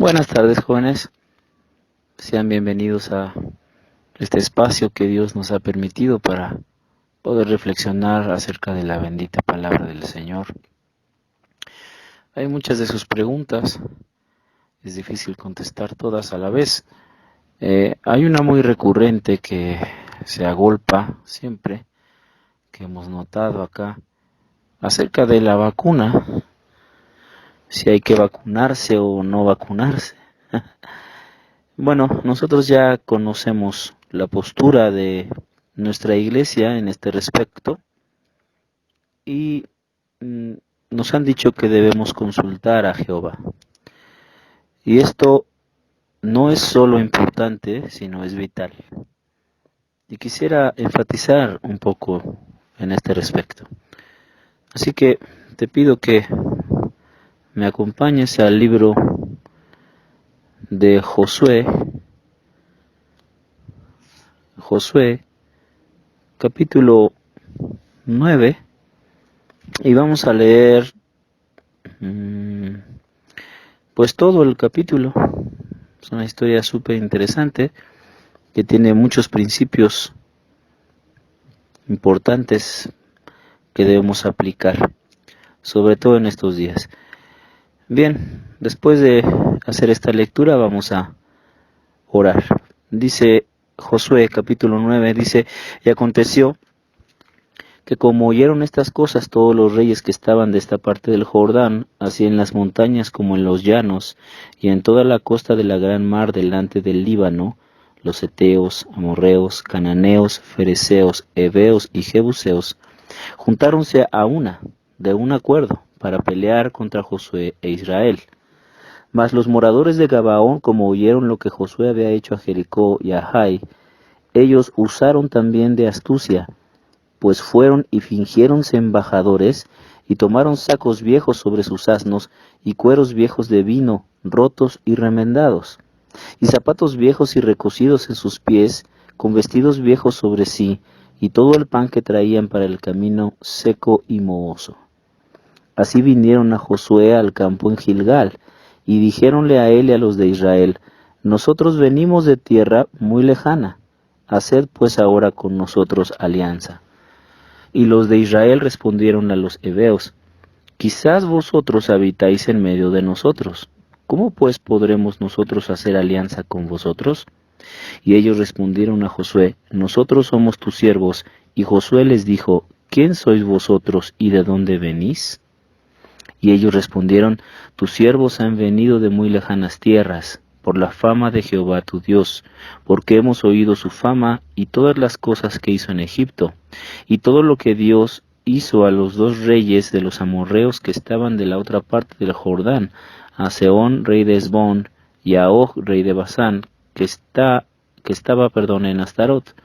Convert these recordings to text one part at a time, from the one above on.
Buenas tardes, jóvenes. Sean bienvenidos a este espacio que Dios nos ha permitido para poder reflexionar acerca de la bendita palabra del Señor. Hay muchas de sus preguntas, es difícil contestar todas a la vez. Hay una muy recurrente que se agolpa siempre, que hemos notado acá, acerca de la vacuna, si hay que vacunarse o no vacunarse. Bueno, nosotros ya conocemos la postura de nuestra iglesia en este respecto y mm, nos han dicho que debemos consultar a Jehová. Y esto no es solo importante, sino es vital. Y quisiera enfatizar un poco en este respecto. Así que te pido que me acompañes al libro de Josué capítulo 9, y vamos a leer pues todo el capítulo. Es una historia súper interesante que tiene muchos principios importantes que debemos aplicar, sobre todo en estos días. Bien, después de hacer esta lectura vamos a orar. Dice Josué capítulo 9, dice: y aconteció que como oyeron estas cosas todos los reyes que estaban de esta parte del Jordán, así en las montañas como en los llanos, y en toda la costa de la gran mar delante del Líbano, los heteos, amorreos, cananeos, fereceos, heveos y jebuseos, juntáronse a una, de un acuerdo, para pelear contra Josué e Israel. Mas los moradores de Gabaón, como oyeron lo que Josué había hecho a Jericó y a Jai, ellos usaron también de astucia, pues fueron y fingiéronse embajadores, y tomaron sacos viejos sobre sus asnos, y cueros viejos de vino, rotos y remendados, y zapatos viejos y recocidos en sus pies, con vestidos viejos sobre sí, y todo el pan que traían para el camino seco y mohoso. Así vinieron a Josué al campo en Gilgal, y dijéronle a él y a los de Israel: nosotros venimos de tierra muy lejana, haced pues ahora con nosotros alianza. Y los de Israel respondieron a los heveos: quizás vosotros habitáis en medio de nosotros. ¿Cómo pues podremos nosotros hacer alianza con vosotros? Y ellos respondieron a Josué: nosotros somos tus siervos. Y Josué les dijo: ¿quién sois vosotros y de dónde venís? Y ellos respondieron: tus siervos han venido de muy lejanas tierras, por la fama de Jehová tu Dios, porque hemos oído su fama y todas las cosas que hizo en Egipto, y todo lo que Dios hizo a los dos reyes de los amorreos que estaban de la otra parte del Jordán, a Sehón, rey de Hesbón, y a Og, rey de Basán, que estaba en Astarot.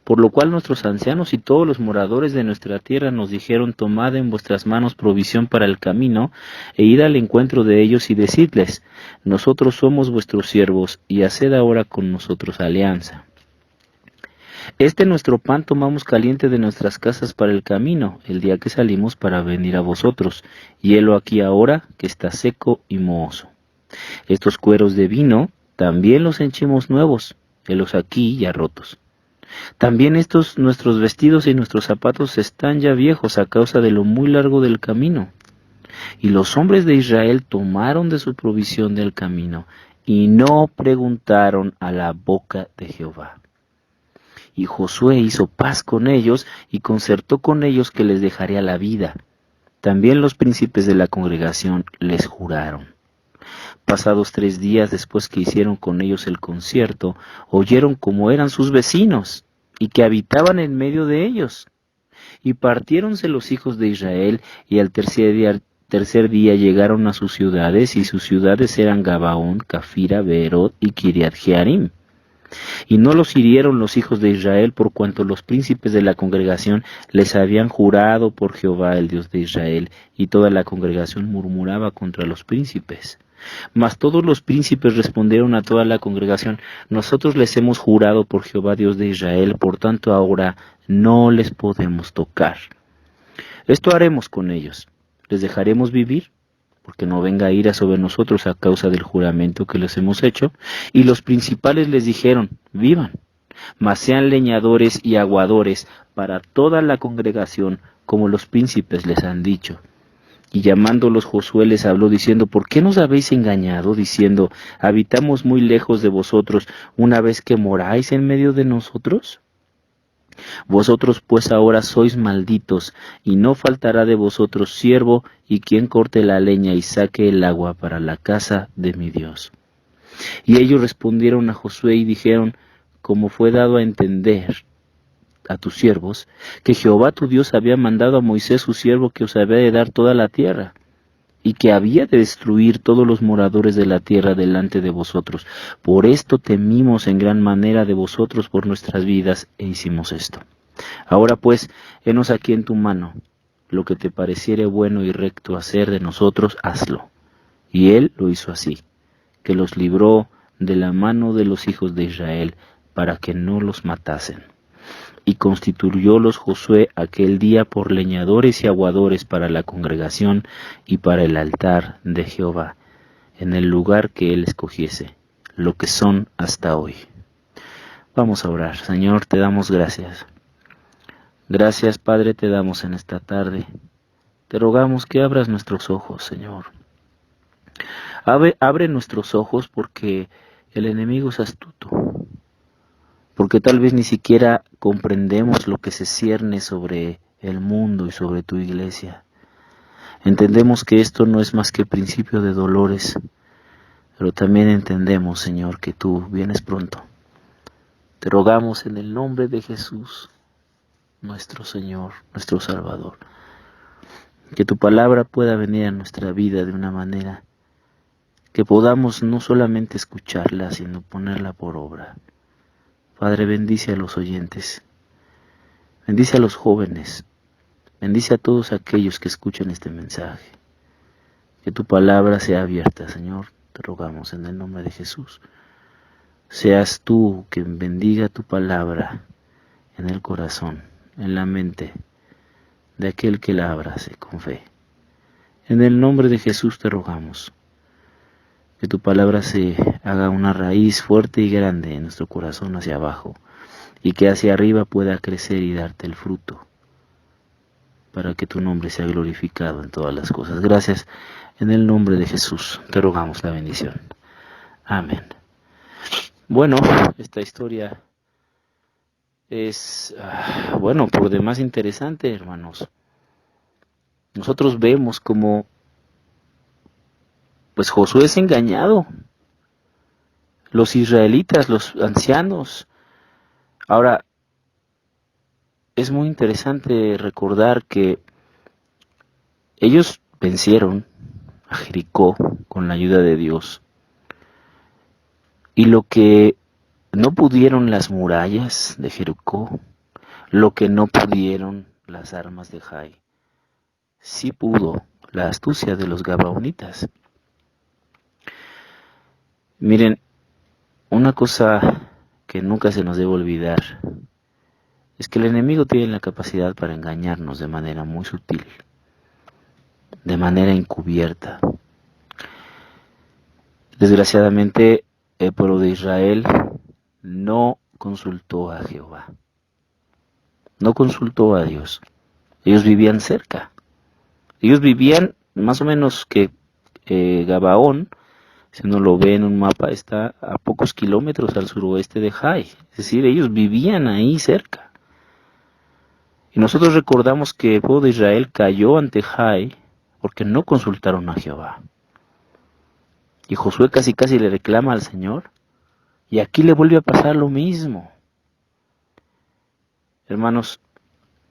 Por lo cual nuestros ancianos y todos los moradores de nuestra tierra nos dijeron: tomad en vuestras manos provisión para el camino, e id al encuentro de ellos y decidles: nosotros somos vuestros siervos, y haced ahora con nosotros alianza. Este nuestro pan tomamos caliente de nuestras casas para el camino, el día que salimos para venir a vosotros, y helo aquí ahora, que está seco y mohoso. Estos cueros de vino también los henchimos nuevos, helos aquí ya rotos. También estos nuestros vestidos y nuestros zapatos están ya viejos a causa de lo muy largo del camino. Y los hombres de Israel tomaron de su provisión del camino, y no preguntaron a la boca de Jehová. Y Josué hizo paz con ellos, y concertó con ellos que les dejaría la vida. También los príncipes de la congregación les juraron. Pasados 3 días después que hicieron con ellos el concierto, oyeron cómo eran sus vecinos, y que habitaban en medio de ellos. Y partiéronse los hijos de Israel, y al tercer día llegaron a sus ciudades, y sus ciudades eran Gabaón, Cafira, Beerot y Kiriat Jearim. Y no los hirieron los hijos de Israel, por cuanto los príncipes de la congregación les habían jurado por Jehová, el Dios de Israel, y toda la congregación murmuraba contra los príncipes. Mas todos los príncipes respondieron a toda la congregación: nosotros les hemos jurado por Jehová Dios de Israel, por tanto ahora no les podemos tocar. Esto haremos con ellos: les dejaremos vivir, porque no venga ira sobre nosotros a causa del juramento que les hemos hecho. Y los principales les dijeron, vivan, mas sean leñadores y aguadores para toda la congregación, como los príncipes les han dicho. Y llamándolos Josué les habló diciendo, ¿por qué nos habéis engañado? Diciendo, ¿habitamos muy lejos de vosotros una vez que moráis en medio de nosotros? Vosotros pues ahora sois malditos, y no faltará de vosotros siervo y quien corte la leña y saque el agua para la casa de mi Dios. Y ellos respondieron a Josué y dijeron, como fue dado a entender a tus siervos, que Jehová tu Dios había mandado a Moisés su siervo que os había de dar toda la tierra, y que había de destruir todos los moradores de la tierra delante de vosotros. Por esto temimos en gran manera de vosotros por nuestras vidas, e hicimos esto. Ahora pues, henos aquí en tu mano, lo que te pareciere bueno y recto hacer de nosotros, hazlo. Y él lo hizo así, que los libró de la mano de los hijos de Israel, para que no los matasen. Y constituyólos Josué aquel día por leñadores y aguadores para la congregación y para el altar de Jehová, en el lugar que él escogiese, lo que son hasta hoy. Vamos a orar. Señor, te damos gracias. Gracias, Padre, te damos en esta tarde. Te rogamos que abras nuestros ojos, Señor. Abre nuestros ojos porque el enemigo es astuto. Porque tal vez ni siquiera comprendemos lo que se cierne sobre el mundo y sobre tu iglesia. Entendemos que esto no es más que principio de dolores, pero también entendemos, Señor, que tú vienes pronto. Te rogamos en el nombre de Jesús, nuestro Señor, nuestro Salvador, que tu palabra pueda venir a nuestra vida de una manera que podamos no solamente escucharla, sino ponerla por obra. Padre, bendice a los oyentes, bendice a los jóvenes, bendice a todos aquellos que escuchan este mensaje. Que tu palabra sea abierta, Señor, te rogamos en el nombre de Jesús. Seas tú quien bendiga tu palabra en el corazón, en la mente de aquel que la abrace con fe. En el nombre de Jesús te rogamos. Que tu palabra se haga una raíz fuerte y grande en nuestro corazón hacia abajo, y que hacia arriba pueda crecer y darte el fruto, para que tu nombre sea glorificado en todas las cosas. Gracias, en el nombre de Jesús te rogamos la bendición. Amén. Bueno, esta historia es, por demás interesante, hermanos. Nosotros vemos como pues Josué es engañado. Los israelitas, los ancianos. Ahora, es muy interesante recordar que ellos vencieron a Jericó con la ayuda de Dios. Y lo que no pudieron las murallas de Jericó, lo que no pudieron las armas de Jai, sí pudo la astucia de los gabaonitas. Miren, una cosa que nunca se nos debe olvidar es que el enemigo tiene la capacidad para engañarnos de manera muy sutil, de manera encubierta. Desgraciadamente, el pueblo de Israel no consultó a Jehová, no consultó a Dios. Ellos vivían cerca, ellos vivían más o menos que Gabaón, si uno lo ve en un mapa, está a pocos kilómetros al suroeste de Jai, es decir, ellos vivían ahí cerca. Y nosotros recordamos que el pueblo de Israel cayó ante Jai porque no consultaron a Jehová. Y Josué casi le reclama al Señor. Y aquí le vuelve a pasar lo mismo. Hermanos,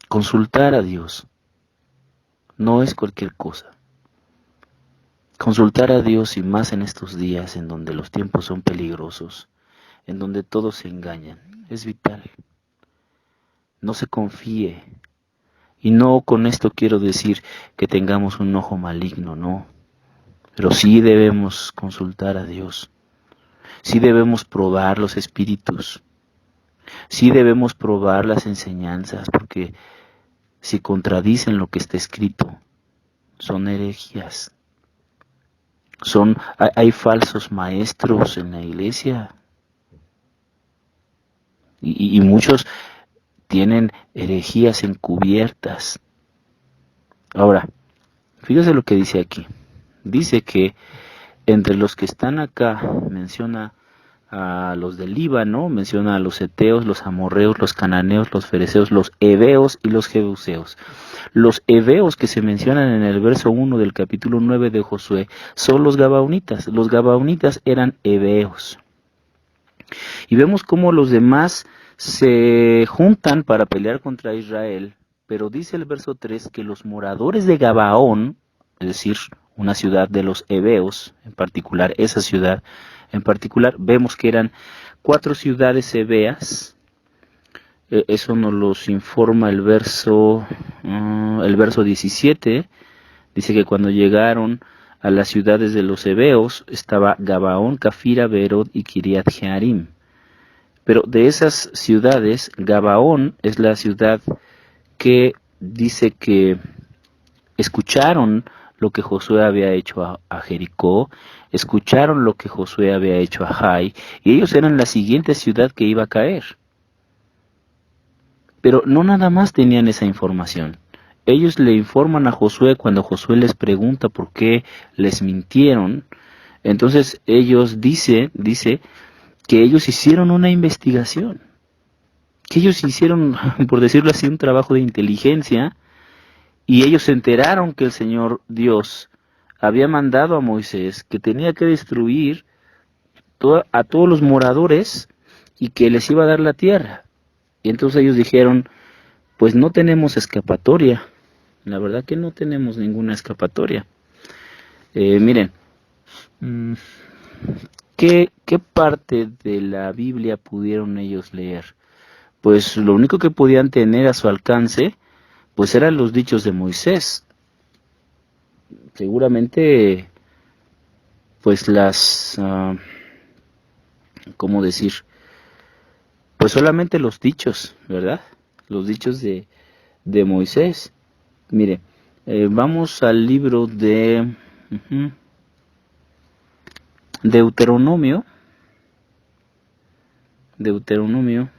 consultar a Dios no es cualquier cosa. Consultar a Dios, y más en estos días en donde los tiempos son peligrosos, en donde todos se engañan, es vital. No se confíe. Y no con esto quiero decir que tengamos un ojo maligno, no. Pero sí debemos consultar a Dios. Sí debemos probar los espíritus. Sí debemos probar las enseñanzas, porque si contradicen lo que está escrito, son herejías. Hay falsos maestros en la iglesia y muchos tienen herejías encubiertas. Ahora, fíjese lo que dice aquí. Dice que entre los que están acá menciona a los del Líbano, menciona a los heteos, los amorreos, los cananeos, los fereceos, los heveos y los jebuseos. Los heveos que se mencionan en el verso 1 del capítulo 9 de Josué son los gabaonitas. Los gabaonitas eran heveos. Y vemos cómo los demás se juntan para pelear contra Israel, pero dice el verso 3 que los moradores de Gabaón, es decir, una ciudad de los heveos, en particular esa ciudad en particular, vemos que eran 4 ciudades heveas. Eso nos los informa el verso 17. Dice que cuando llegaron a las ciudades de los heveos estaba Gabaón, Cafira, Beerot y Kiriat Jearim. Pero de esas ciudades, Gabaón es la ciudad que dice que escucharon lo que Josué había hecho a Jericó, escucharon lo que Josué había hecho a Jai, y ellos eran la siguiente ciudad que iba a caer. Pero no nada más tenían esa información. Ellos le informan a Josué cuando Josué les pregunta por qué les mintieron. Entonces ellos dice que ellos hicieron una investigación, que ellos hicieron, por decirlo así, un trabajo de inteligencia, y ellos se enteraron que el Señor Dios había mandado a Moisés que tenía que destruir a todos los moradores y que les iba a dar la tierra. Y entonces ellos dijeron, pues no tenemos escapatoria, la verdad que no tenemos ninguna escapatoria. Miren, ¿qué parte de la Biblia pudieron ellos leer? Pues lo único que podían tener a su alcance, pues eran los dichos de Moisés. Seguramente, pues ¿cómo decir? Pues solamente los dichos, ¿verdad? Los dichos de Moisés. Mire, vamos al libro de Deuteronomio. Deuteronomio.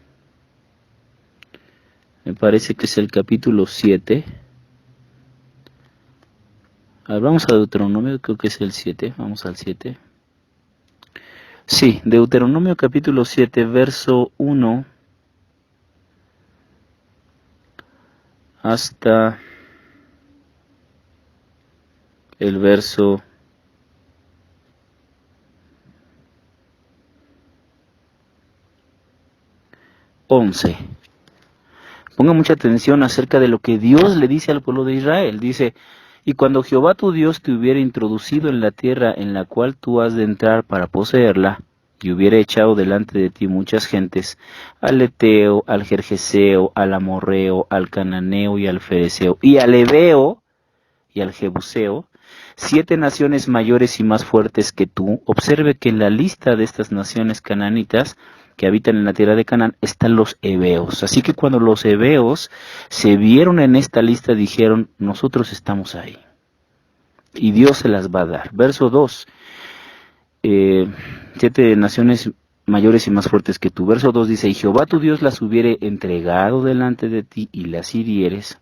Me parece que es el capítulo 7. A ver, vamos a Deuteronomio, creo que es el 7. Vamos al 7. Sí, Deuteronomio capítulo 7, verso 1 hasta el verso 11. Ponga mucha atención acerca de lo que Dios le dice al pueblo de Israel. Dice, y cuando Jehová tu Dios te hubiera introducido en la tierra en la cual tú has de entrar para poseerla, y hubiera echado delante de ti muchas gentes, al Eteo, al Gergeseo, al Amorreo, al Cananeo y al Fereceo, y al Heveo y al Jebuseo, 7 naciones mayores y más fuertes que tú. Observe que en la lista de estas naciones cananitas que habitan en la tierra de Canaán están los heveos. Así que cuando los heveos se vieron en esta lista, dijeron, nosotros estamos ahí. Y Dios se las va a dar. Verso 2. 7 naciones mayores y más fuertes que tú. Verso 2 dice, y Jehová tu Dios las hubiere entregado delante de ti y las hirieres,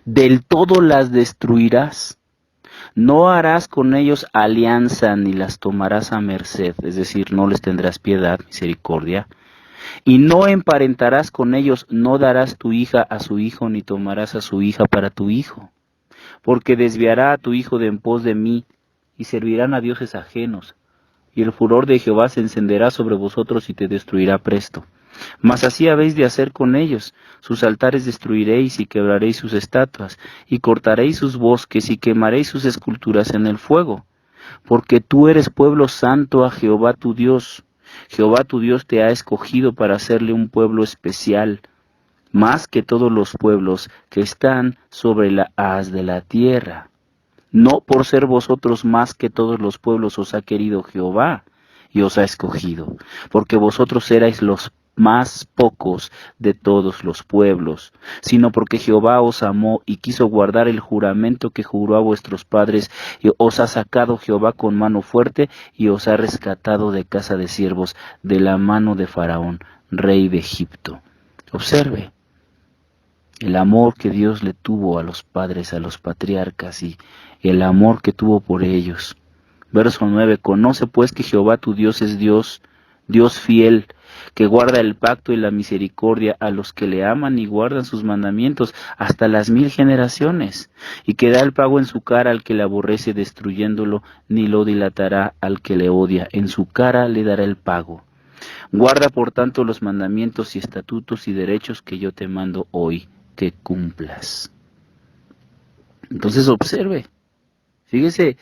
del todo las destruirás. No harás con ellos alianza ni las tomarás a merced, es decir, no les tendrás piedad, misericordia, y no emparentarás con ellos, no darás tu hija a su hijo, ni tomarás a su hija para tu hijo, porque desviará a tu hijo de en pos de mí, y servirán a dioses ajenos, y el furor de Jehová se encenderá sobre vosotros y te destruirá presto. Mas así habéis de hacer con ellos, sus altares destruiréis y quebraréis sus estatuas, y cortaréis sus bosques y quemaréis sus esculturas en el fuego, porque tú eres pueblo santo a Jehová tu Dios. Jehová tu Dios te ha escogido para hacerle un pueblo especial, más que todos los pueblos que están sobre la haz de la tierra. No por ser vosotros más que todos los pueblos os ha querido Jehová, y os ha escogido, porque vosotros erais los más pocos de todos los pueblos, sino porque Jehová os amó y quiso guardar el juramento que juró a vuestros padres, y os ha sacado Jehová con mano fuerte y os ha rescatado de casa de siervos, de la mano de Faraón, rey de Egipto. Observe el amor que Dios le tuvo a los padres, a los patriarcas, y el amor que tuvo por ellos. Verso 9, conoce pues que Jehová tu Dios es Dios, Dios fiel, que guarda el pacto y la misericordia a los que le aman y guardan sus mandamientos hasta las 1000 generaciones, y que da el pago en su cara al que le aborrece destruyéndolo, ni lo dilatará al que le odia, en su cara le dará el pago. Guarda por tanto los mandamientos y estatutos y derechos que yo te mando hoy, que cumplas. Entonces observe, fíjese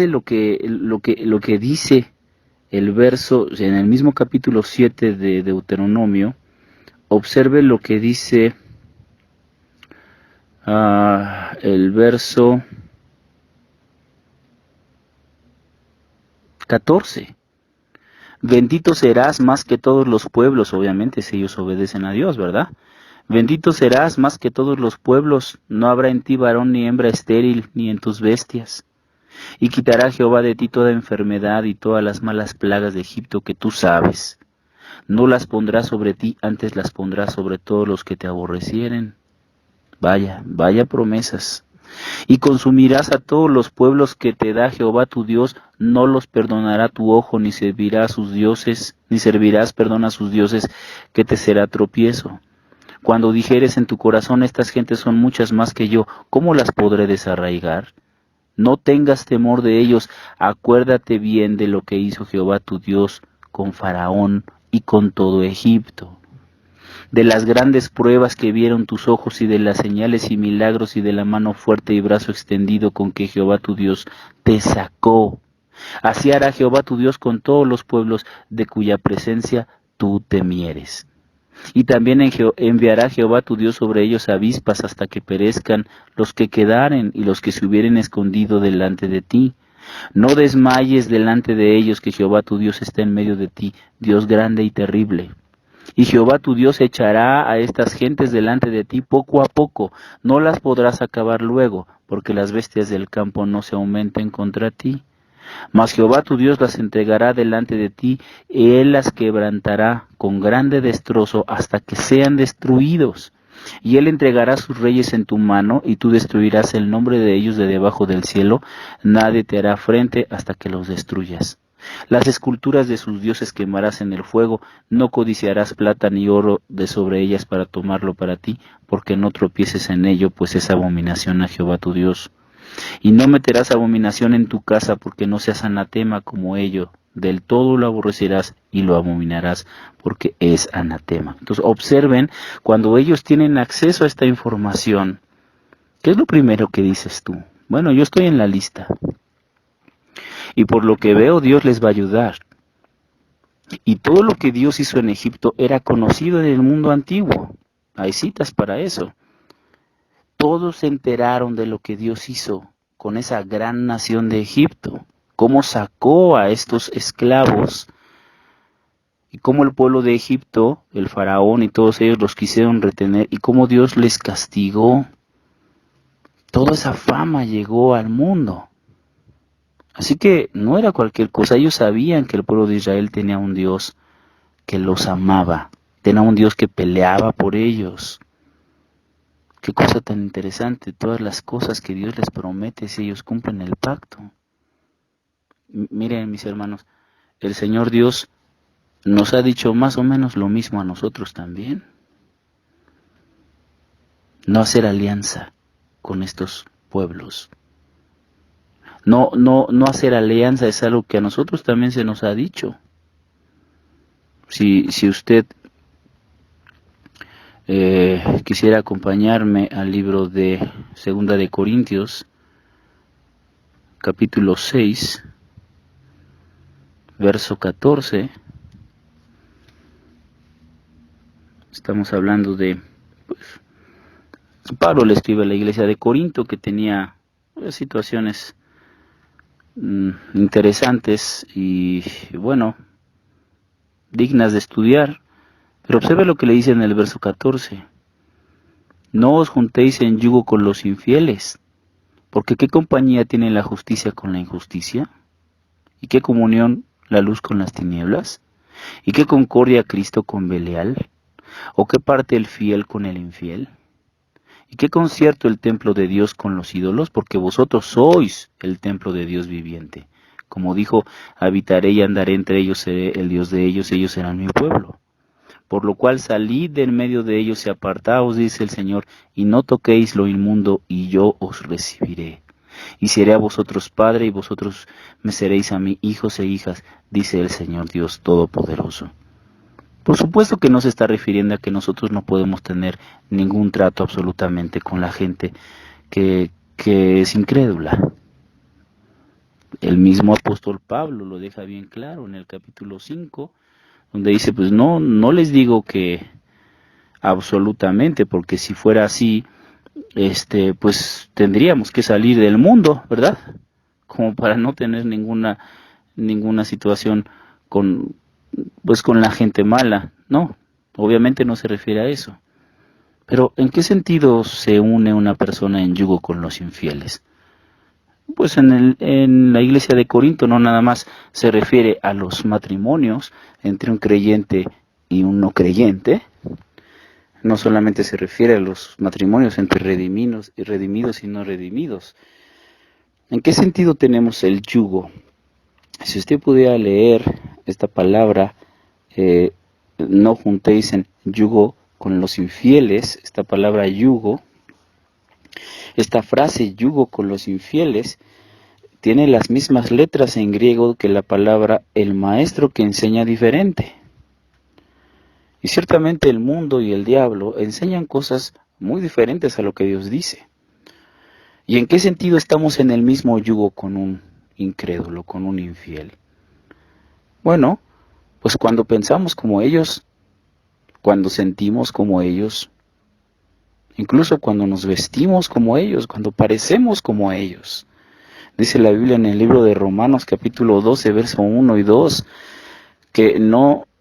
lo que dice el verso, en el mismo capítulo 7 de Deuteronomio. Observe lo que dice el verso 14. Bendito serás más que todos los pueblos, obviamente si ellos obedecen a Dios, ¿verdad? Bendito serás más que todos los pueblos, no habrá en ti varón ni hembra estéril, ni en tus bestias. Y quitará Jehová de ti toda enfermedad y todas las malas plagas de Egipto que tú sabes. No las pondrá sobre ti, antes las pondrá sobre todos los que te aborrecieren. Vaya promesas. Y consumirás a todos los pueblos que te da Jehová tu Dios, no los perdonará tu ojo, ni servirás a sus dioses, a sus dioses, que te será tropiezo. Cuando dijeres en tu corazón, estas gentes son muchas más que yo, ¿cómo las podré desarraigar? No tengas temor de ellos, acuérdate bien de lo que hizo Jehová tu Dios con Faraón y con todo Egipto, de las grandes pruebas que vieron tus ojos y de las señales y milagros y de la mano fuerte y brazo extendido con que Jehová tu Dios te sacó. Así hará Jehová tu Dios con todos los pueblos de cuya presencia tú temieres. Y también enviará Jehová tu Dios sobre ellos avispas hasta que perezcan los que quedaren y los que se hubieren escondido delante de ti. No desmayes delante de ellos, que Jehová tu Dios está en medio de ti, Dios grande y terrible. Y Jehová tu Dios echará a estas gentes delante de ti poco a poco, no las podrás acabar luego, porque las bestias del campo no se aumenten contra ti. Mas Jehová tu Dios las entregará delante de ti, y él las quebrantará con grande destrozo hasta que sean destruidos. Y él entregará sus reyes en tu mano, y tú destruirás el nombre de ellos de debajo del cielo. Nadie te hará frente hasta que los destruyas. Las esculturas de sus dioses quemarás en el fuego, no codiciarás plata ni oro de sobre ellas para tomarlo para ti, porque no tropieces en ello, pues es abominación a Jehová tu Dios. Y no meterás abominación en tu casa, porque no seas anatema como ello. Del todo lo aborrecerás y lo abominarás, porque es anatema. Entonces observen, cuando ellos tienen acceso a esta información, ¿qué es lo primero que dices tú? Bueno, yo estoy en la lista. Y por lo que veo, Dios les va a ayudar. Y todo lo que Dios hizo en Egipto era conocido en el mundo antiguo. Hay citas para eso. Todos se enteraron de lo que Dios hizo con esa gran nación de Egipto, cómo sacó a estos esclavos y cómo el pueblo de Egipto, el faraón y todos ellos los quisieron retener y cómo Dios les castigó. Toda esa fama llegó al mundo. Así que no era cualquier cosa, ellos sabían que el pueblo de Israel tenía un Dios que los amaba, tenía un Dios que peleaba por ellos. Qué cosa tan interesante, todas las cosas que Dios les promete si ellos cumplen el pacto. Miren, mis hermanos, el Señor Dios nos ha dicho más o menos lo mismo a nosotros también. No hacer alianza con estos pueblos. No hacer alianza es algo que a nosotros también se nos ha dicho. Si usted quisiera acompañarme al libro de Segunda de Corintios, capítulo 6, verso 14, estamos hablando de, pues, Pablo le escribe a la iglesia de Corinto que tenía situaciones interesantes y, bueno, dignas de estudiar. Pero observe lo que le dice en el verso 14. No os juntéis en yugo con los infieles, porque ¿qué compañía tiene la justicia con la injusticia? ¿Y qué comunión la luz con las tinieblas? ¿Y qué concordia Cristo con Belial? ¿O qué parte el fiel con el infiel? ¿Y qué concierto el templo de Dios con los ídolos? Porque vosotros sois el templo de Dios viviente. Como dijo, habitaré y andaré entre ellos, seré el Dios de ellos, ellos serán mi pueblo. Por lo cual salid de en medio de ellos y apartaos, dice el Señor, y no toquéis lo inmundo, y yo os recibiré. Y seré a vosotros padre, y vosotros me seréis a mí hijos e hijas, dice el Señor Dios Todopoderoso. Por supuesto que no se está refiriendo a que nosotros no podemos tener ningún trato absolutamente con la gente que es incrédula. El mismo apóstol Pablo lo deja bien claro en el capítulo 5, donde dice, pues no les digo que absolutamente, porque si fuera así, pues tendríamos que salir del mundo, ¿verdad? Como para no tener ninguna situación con, pues con la gente mala, no, obviamente no se refiere a eso. Pero ¿en qué sentido se une una persona en yugo con los infieles? Pues en la iglesia de Corinto no nada más se refiere a los matrimonios entre un creyente y un no creyente, no solamente se refiere a los matrimonios entre redimidos y no redimidos. ¿En qué sentido tenemos el yugo? Si usted pudiera leer esta palabra, no juntéis en yugo con los infieles, esta palabra yugo, esta frase yugo con los infieles, tiene las mismas letras en griego que la palabra el maestro que enseña diferente. Y ciertamente el mundo y el diablo enseñan cosas muy diferentes a lo que Dios dice. ¿Y en qué sentido estamos en el mismo yugo con un incrédulo, con un infiel? Bueno, pues cuando pensamos como ellos, cuando sentimos como ellos, incluso cuando nos vestimos como ellos, cuando parecemos como ellos. Dice la Biblia en el libro de Romanos capítulo 12, verso 1 y 2, que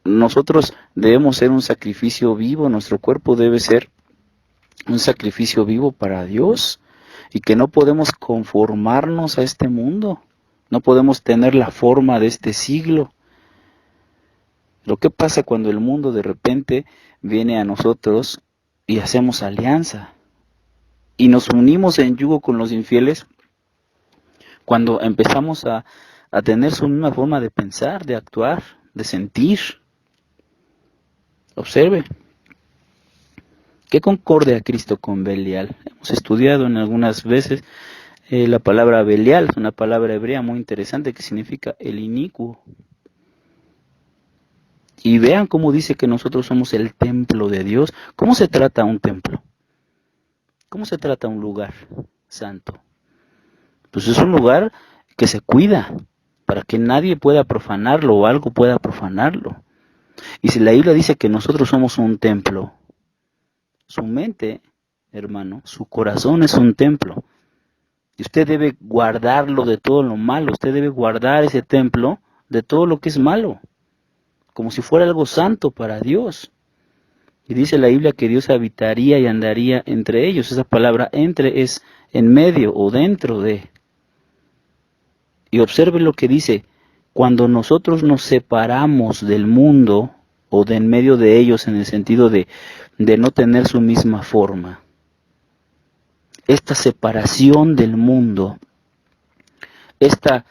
nosotros debemos ser un sacrificio vivo, nuestro cuerpo debe ser un sacrificio vivo para Dios y que no podemos conformarnos a este mundo, no podemos tener la forma de este siglo. Lo que pasa cuando el mundo de repente viene a nosotros y hacemos alianza y nos unimos en yugo con los infieles, cuando empezamos a tener su misma forma de pensar, de actuar, de sentir. Observe. ¿Qué concordia Cristo con Belial? Hemos estudiado en algunas veces la palabra Belial, es una palabra hebrea muy interesante que significa el inicuo. Y vean cómo dice que nosotros somos el templo de Dios. ¿Cómo se trata un templo? ¿Cómo se trata un lugar santo? Pues es un lugar que se cuida para que nadie pueda profanarlo o algo pueda profanarlo. Y si la Biblia dice que nosotros somos un templo, su mente, hermano, su corazón es un templo. Y usted debe guardarlo de todo lo malo. Usted debe guardar ese templo de todo lo que es malo, como si fuera algo santo para Dios. Y dice la Biblia que Dios habitaría y andaría entre ellos. Esa palabra entre es en medio o dentro de. Y observe lo que dice, cuando nosotros nos separamos del mundo o de en medio de ellos en el sentido de no tener su misma forma. Esta separación del mundo, esta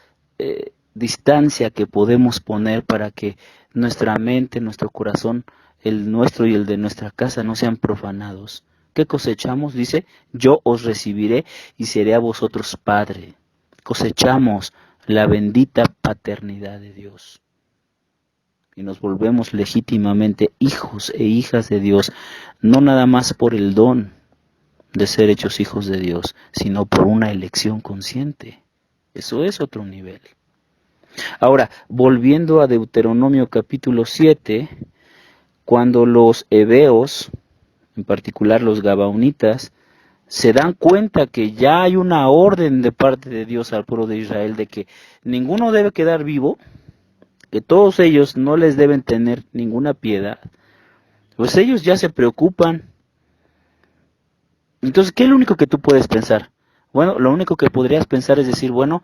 distancia que podemos poner para que nuestra mente, nuestro corazón, el nuestro y el de nuestra casa no sean profanados. ¿Qué cosechamos? Dice, yo os recibiré y seré a vosotros padre. Cosechamos la bendita paternidad de Dios. Y nos volvemos legítimamente hijos e hijas de Dios, no nada más por el don de ser hechos hijos de Dios, sino por una elección consciente. Eso es otro nivel. Ahora, volviendo a Deuteronomio capítulo 7, cuando los heveos, en particular los gabaonitas, se dan cuenta que ya hay una orden de parte de Dios al pueblo de Israel de que ninguno debe quedar vivo, que todos ellos no les deben tener ninguna piedad, Pues ellos ya se preocupan. Entonces, ¿qué es lo único que tú puedes pensar? Bueno, lo único que podrías pensar es decir, bueno,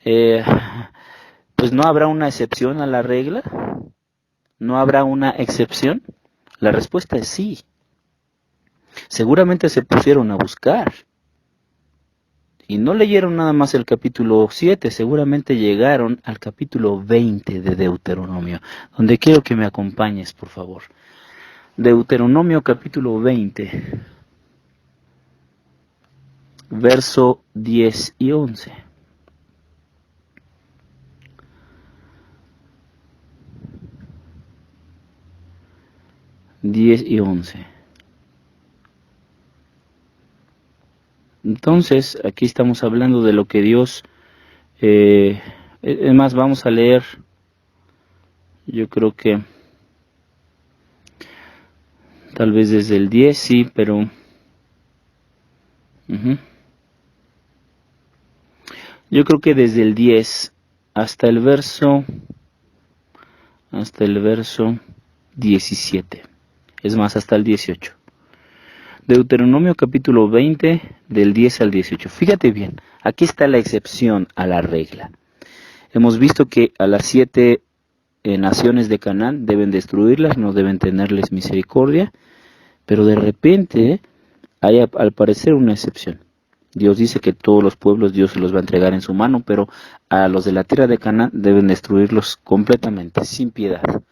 eh, pues no habrá una excepción a la regla, no habrá una excepción. La respuesta es sí. Seguramente se pusieron a buscar y no leyeron nada más el capítulo 7, seguramente llegaron al capítulo 20 de Deuteronomio, donde quiero que me acompañes, por favor. Deuteronomio capítulo 20, verso 10 y 11. Entonces, aquí estamos hablando de lo que Dios, es más, vamos a leer, yo creo que tal vez desde el 10, sí, pero yo creo que desde el 10 hasta el verso, hasta el verso 17, es más, hasta el 18. Deuteronomio capítulo 20, del 10 al 18. Fíjate bien, aquí está la excepción a la regla. Hemos visto que a las 7 naciones de Canaán deben destruirlas, no deben tenerles misericordia, pero de repente hay al parecer una excepción. Dios dice que todos los pueblos Dios se los va a entregar en su mano, pero a los de la tierra de Canaán deben destruirlos completamente, sin piedad.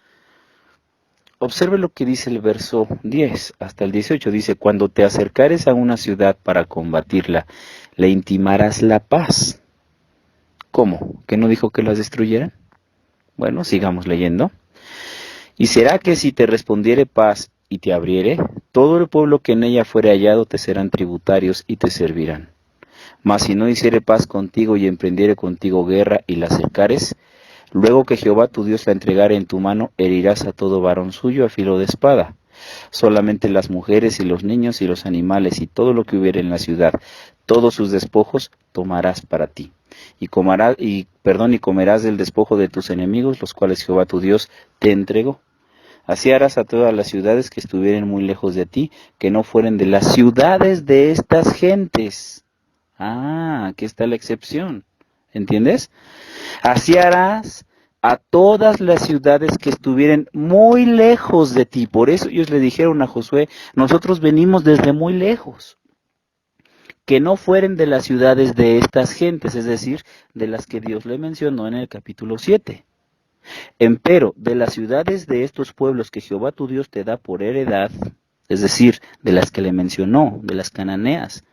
Observe lo que dice el verso 10 hasta el 18. Dice, cuando te acercares a una ciudad para combatirla, le intimarás la paz. ¿Cómo? ¿Que no dijo que las destruyeran? Bueno, sigamos leyendo. Y será que si te respondiere paz y te abriere, todo el pueblo que en ella fuere hallado te serán tributarios y te servirán. Mas si no hiciere paz contigo y emprendiere contigo guerra y la cercares, luego que Jehová tu Dios la entregare en tu mano, herirás a todo varón suyo a filo de espada. Solamente las mujeres y los niños y los animales y todo lo que hubiere en la ciudad, todos sus despojos tomarás para ti. Y comerás del despojo de tus enemigos, los cuales Jehová tu Dios te entregó. Así harás a todas las ciudades que estuvieren muy lejos de ti, que no fueren de las ciudades de estas gentes. Aquí está la excepción. ¿Entiendes? Así harás a todas las ciudades que estuvieran muy lejos de ti. Por eso ellos le dijeron a Josué, nosotros venimos desde muy lejos. Que no fueren de las ciudades de estas gentes, es decir, de las que Dios le mencionó en el capítulo 7. Empero, de las ciudades de estos pueblos que Jehová tu Dios te da por heredad, es decir, de las que le mencionó, de las cananeas,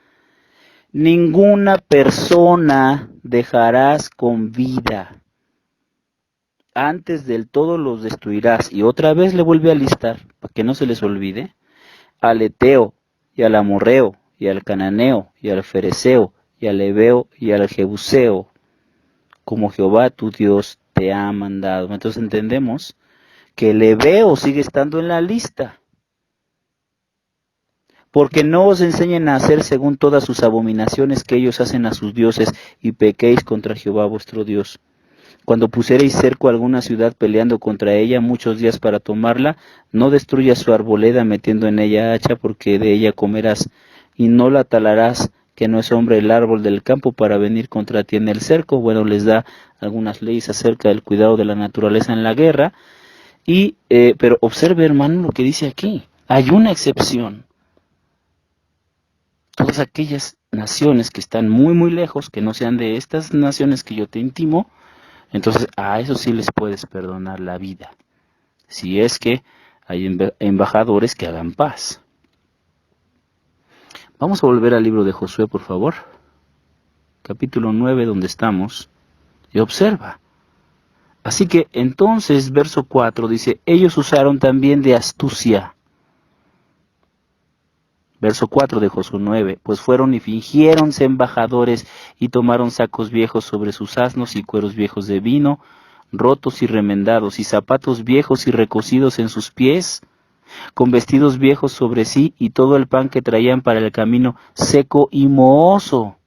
ninguna persona dejarás con vida. Antes del todo los destruirás. Y otra vez le vuelve a listar, para que no se les olvide, al Eteo, y al Amorreo, y al Cananeo, y al Fereceo, y al Heveo, y al Jebuseo, como Jehová tu Dios te ha mandado. Entonces entendemos que el Heveo sigue estando en la lista. Porque no os enseñen a hacer según todas sus abominaciones que ellos hacen a sus dioses, y pequéis contra Jehová vuestro Dios. Cuando pusiereis cerco a alguna ciudad peleando contra ella muchos días para tomarla, no destruyas su arboleda metiendo en ella hacha, porque de ella comerás, y no la talarás, que no es hombre el árbol del campo para venir contra ti en el cerco. Bueno, les da algunas leyes acerca del cuidado de la naturaleza en la guerra, pero observe, hermano, lo que dice aquí. Hay una excepción. Todas aquellas naciones que están muy muy lejos, que no sean de estas naciones que yo te intimo, entonces a eso sí les puedes perdonar la vida, si es que hay embajadores que hagan paz. Vamos a volver al libro de Josué, por favor, capítulo 9, donde estamos, y observa. Así que entonces, verso 4 dice, ellos usaron también de astucia. Verso 4 de Josué 9, pues fueron y fingiéronse embajadores y tomaron sacos viejos sobre sus asnos y cueros viejos de vino, rotos y remendados, y zapatos viejos y recocidos en sus pies, con vestidos viejos sobre sí, y todo el pan que traían para el camino seco y mohoso.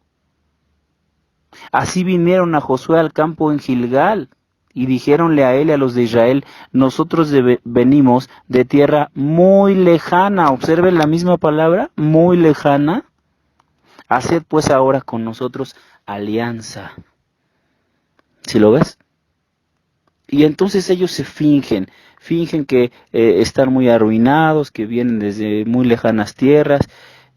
Así vinieron a Josué al campo en Gilgal, Y dijéronle a él y a los de Israel, nosotros venimos de tierra muy lejana. Observen la misma palabra, muy lejana. Haced pues ahora con nosotros alianza. ¿Sí lo ves? Y entonces ellos se fingen que están muy arruinados, que vienen desde muy lejanas tierras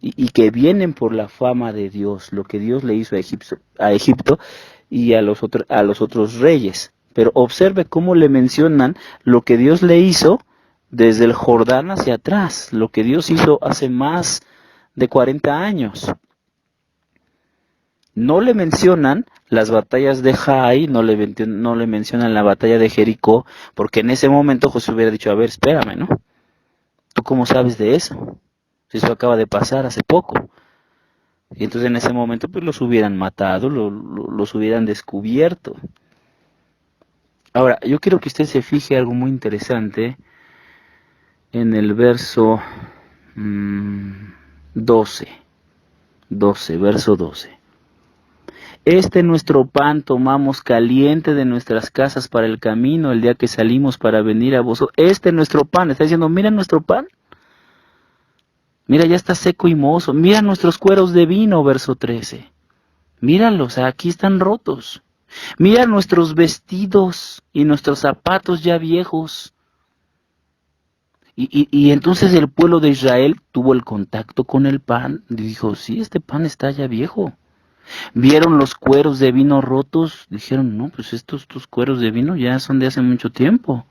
y que vienen por la fama de Dios, lo que Dios le hizo a Egipto y a los otros reyes. Pero observe cómo le mencionan lo que Dios le hizo desde el Jordán hacia atrás, lo que Dios hizo hace más de 40 años. No le mencionan las batallas de Jai, no le mencionan la batalla de Jericó, porque en ese momento Josué hubiera dicho, a ver, espérame, ¿no? ¿Tú cómo sabes de eso? Si eso acaba de pasar hace poco. Y entonces en ese momento pues los hubieran matado, los hubieran descubierto. Ahora, yo quiero que usted se fije algo muy interesante en el verso 12, verso 12. Este nuestro pan tomamos caliente de nuestras casas para el camino el día que salimos para venir a vosotros. Este nuestro pan, está diciendo, mira nuestro pan. Mira, ya está seco y mohoso. Mira nuestros cueros de vino, verso 13. Míralos, aquí están rotos. Mira nuestros vestidos y nuestros zapatos ya viejos. Y entonces el pueblo de Israel tuvo el contacto con el pan y dijo, sí, este pan está ya viejo. Vieron los cueros de vino rotos, dijeron, no, pues estos cueros de vino ya son de hace mucho tiempo.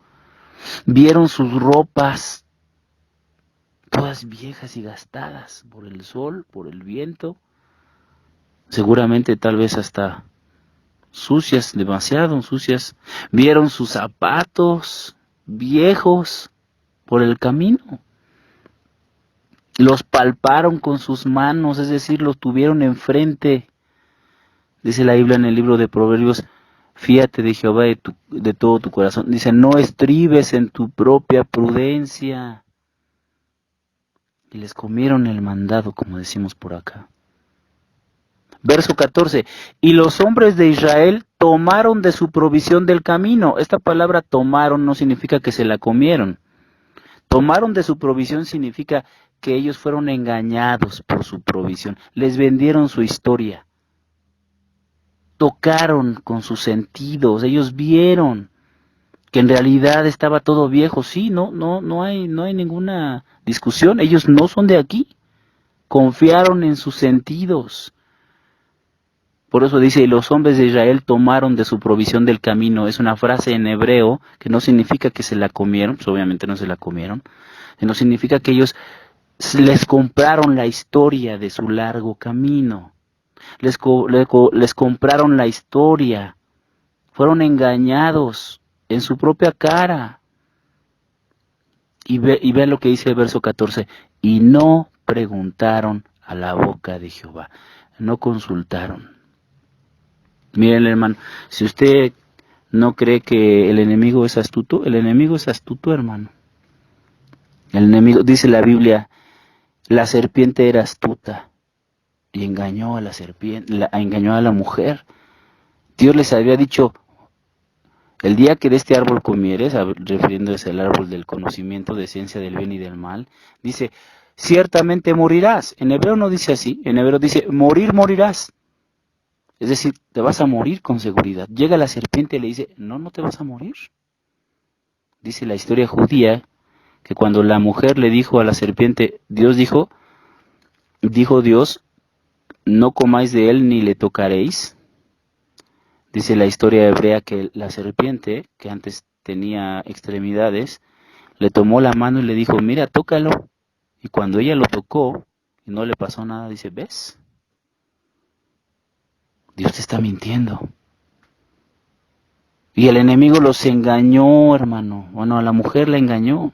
Vieron sus ropas, todas viejas y gastadas por el sol, por el viento, seguramente tal vez hasta sucias, demasiado sucias. Vieron sus zapatos viejos por el camino. Los palparon con sus manos, es decir, los tuvieron enfrente. Dice la Biblia en el libro de Proverbios, fíate de Jehová de todo tu corazón. Dice, no estribes en tu propia prudencia. Y les comieron el mandado, como decimos por acá. Verso 14, y los hombres de Israel tomaron de su provisión del camino. Esta palabra tomaron no significa que se la comieron. Tomaron de su provisión significa que ellos fueron engañados por su provisión. Les vendieron su historia. Tocaron con sus sentidos, ellos vieron que en realidad estaba todo viejo. Sí, no hay ninguna discusión, ellos no son de aquí, confiaron en sus sentidos. Por eso dice, y los hombres de Israel tomaron de su provisión del camino. Es una frase en hebreo que no significa que se la comieron, pues obviamente no se la comieron, sino significa que ellos les compraron la historia de su largo camino. Les compraron la historia, fueron engañados en su propia cara. Y ve lo que dice el verso 14, y no preguntaron a la boca de Jehová, no consultaron. Miren, hermano, si usted no cree que el enemigo es astuto, el enemigo es astuto, hermano. El enemigo, dice la Biblia, la serpiente era astuta y engañó a la serpiente, engañó a la mujer. Dios les había dicho, el día que de este árbol comieres, refiriéndose al árbol del conocimiento de ciencia del bien y del mal, dice, ciertamente morirás. En hebreo no dice así, en hebreo dice, morirás. Es decir, te vas a morir con seguridad. Llega la serpiente y le dice, no te vas a morir. Dice la historia judía que cuando la mujer le dijo a la serpiente, dijo Dios, no comáis de él ni le tocaréis. Dice la historia hebrea que la serpiente, que antes tenía extremidades, le tomó la mano y le dijo, mira, tócalo. Y cuando ella lo tocó y no le pasó nada, dice, ¿ves? Dios te está mintiendo. Y el enemigo los engañó, hermano. Bueno, a la mujer la engañó.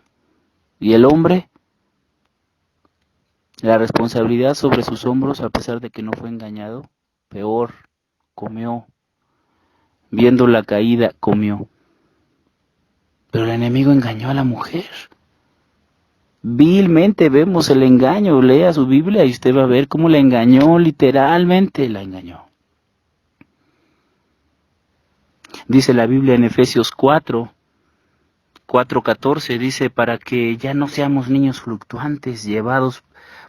Y el hombre, la responsabilidad sobre sus hombros, a pesar de que no fue engañado, peor, comió. Viendo la caída, comió. Pero el enemigo engañó a la mujer. Vilmente vemos el engaño. Lea su Biblia y usted va a ver cómo la engañó, literalmente la engañó. Dice la Biblia en Efesios 4:14, dice, para que ya no seamos niños fluctuantes, llevados